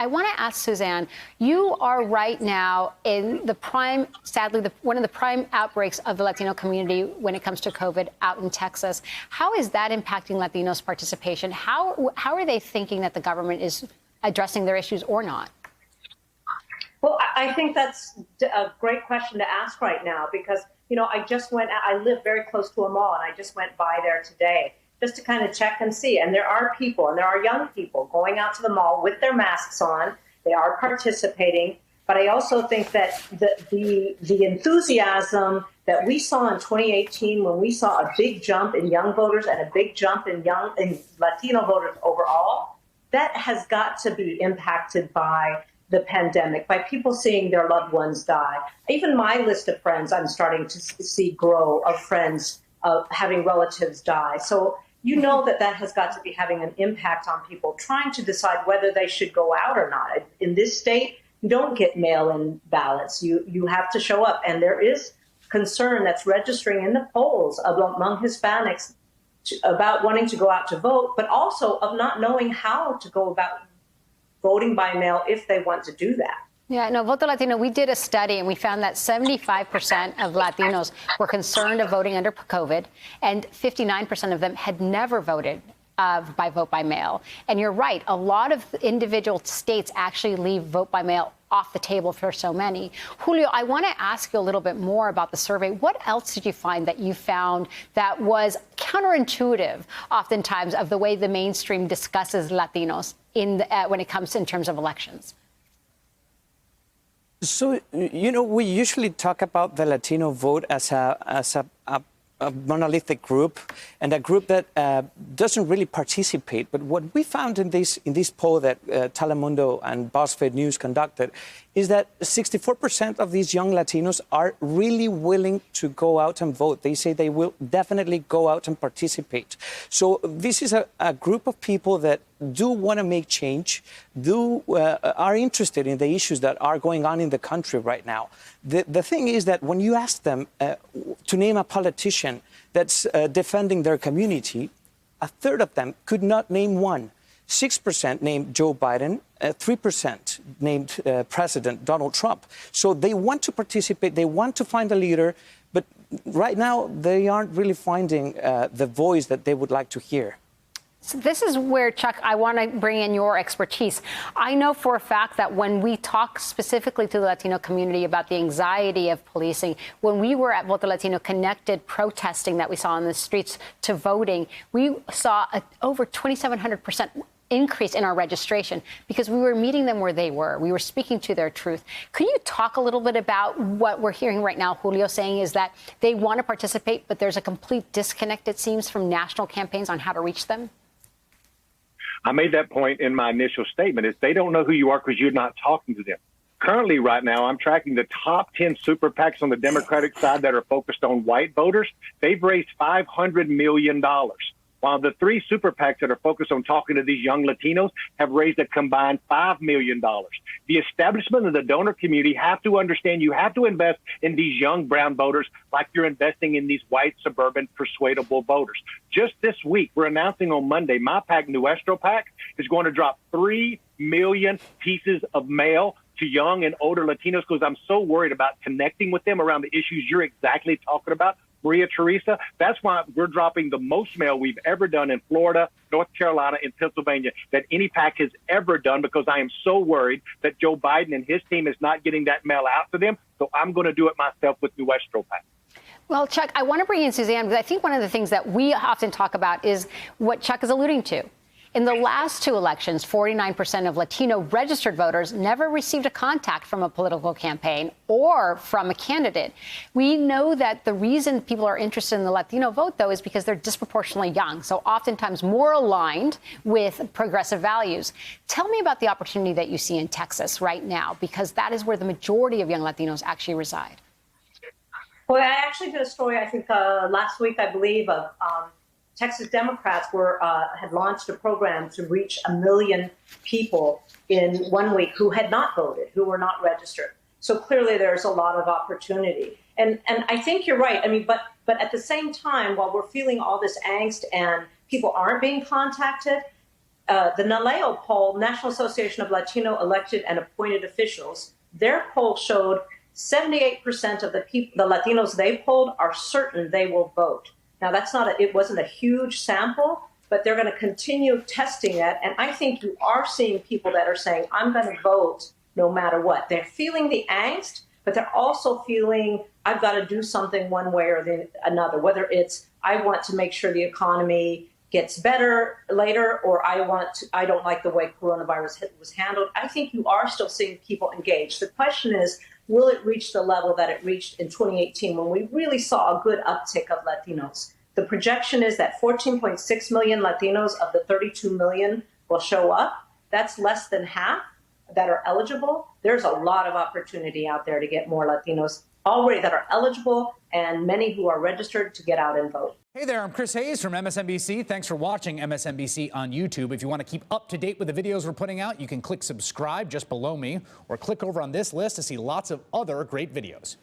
I want to ask Suzanne, you are right now in the prime, sadly, one of the prime outbreaks of the Latino community when it comes to COVID out in Texas. How is that impacting Latinos' participation? How are they thinking that the government is addressing their issues or not? Well, I think that's a great question to ask right now because, I live very close to a mall and I just went by there today just to kind of check and see. And there are people, and there are young people going out to the mall with their masks on. They are participating. But I also think that the enthusiasm that we saw in 2018 when we saw a big jump in young voters and a big jump in Latino voters overall, that has got to be impacted by the pandemic, by people seeing their loved ones die. Even my list of friends, I'm starting to see grow of friends having relatives die. So that has got to be having an impact on people trying to decide whether they should go out or not. In this state, you don't get mail-in ballots. You have to show up. And there is concern that's registering in the polls among Hispanics about wanting to go out to vote, but also of not knowing how to go about voting by mail if they want to do that. Yeah, no, Voto Latino, we did a study and we found that 75% of Latinos were concerned of voting under COVID and 59% of them had never voted by vote by mail. And you're right, a lot of individual states actually leave vote by mail off the table for so many. Julio, I want to ask you a little bit more about the survey. What else did you find that you found that was counterintuitive oftentimes of the way the mainstream discusses Latinos when it comes in terms of elections? So, we usually talk about the Latino vote as a monolithic group and a group that doesn't really participate. But what we found in this poll that Telemundo and BuzzFeed News conducted is that 64% of these young Latinos are really willing to go out and vote. They say they will definitely go out and participate. So this is a group of people that do want to make change, are interested in the issues that are going on in the country right now. The thing is that when you ask them to name a politician that's defending their community, a third of them could not name one. 6% named Joe Biden, 3% named President Donald Trump. So they want to participate, they want to find a leader, but right now they aren't really finding the voice that they would like to hear. So this is where, Chuck, I want to bring in your expertise. I know for a fact that when we talk specifically to the Latino community about the anxiety of policing, when we were at Voto Latino Connected protesting that we saw on the streets to voting, we saw over 2,700% increase in our registration because we were meeting them where they were. We were speaking to their truth. Could you talk a little bit about what we're hearing right now? Julio saying is that they want to participate, but there's a complete disconnect, it seems, from national campaigns on how to reach them. I made that point in my initial statement, is they don't know who you are because you're not talking to them. Currently, right now, I'm tracking the top 10 super PACs on the Democratic side that are focused on white voters. They've raised $500 million, while the 3 super PACs that are focused on talking to these young Latinos have raised a combined $5 million. The establishment of the donor community have to understand you have to invest in these young brown voters like you're investing in these white, suburban, persuadable voters. Just this week, we're announcing on Monday, my PAC, Nuestro PAC, is going to drop 3 million pieces of mail to young and older Latinos because I'm so worried about connecting with them around the issues you're exactly talking about, Maria Teresa. That's why we're dropping the most mail we've ever done in Florida, North Carolina, and Pennsylvania that any PAC has ever done because I am so worried that Joe Biden and his team is not getting that mail out to them. So I'm going to do it myself with Nuestro PAC. Well, Chuck, I want to bring in Suzanne because I think one of the things that we often talk about is what Chuck is alluding to. In the last 2 elections, 49% of Latino registered voters never received a contact from a political campaign or from a candidate. We know that the reason people are interested in the Latino vote, though, is because they're disproportionately young, so oftentimes more aligned with progressive values. Tell me about the opportunity that you see in Texas right now, because that is where the majority of young Latinos actually reside. Well, I actually did a story, I think, last week, I believe, of Texas Democrats had launched a program to reach 1 million people in 1 week who had not voted, who were not registered. So clearly there's a lot of opportunity. And I think you're right. I mean, but at the same time, while we're feeling all this angst and people aren't being contacted, the NALEO poll, National Association of Latino Elected and Appointed Officials, their poll showed 78% of the Latinos they polled are certain they will vote. Now, it wasn't a huge sample, but they're going to continue testing it. And I think you are seeing people that are saying, I'm going to vote no matter what. They're feeling the angst, but they're also feeling, I've got to do something one way or another, whether it's, I want to make sure the economy gets better later, or I don't like the way coronavirus was handled. I think you are still seeing people engaged. The question is, will it reach the level that it reached in 2018 when we really saw a good uptick of Latinos? The projection is that 14.6 million Latinos of the 32 million will show up. That's less than half that are eligible. There's a lot of opportunity out there to get more Latinos already that are eligible and many who are registered to get out and vote. Hey there, I'm Chris Hayes from MSNBC. Thanks for watching MSNBC on YouTube. If you want to keep up to date with the videos we're putting out, you can click subscribe just below me or click over on this list to see lots of other great videos.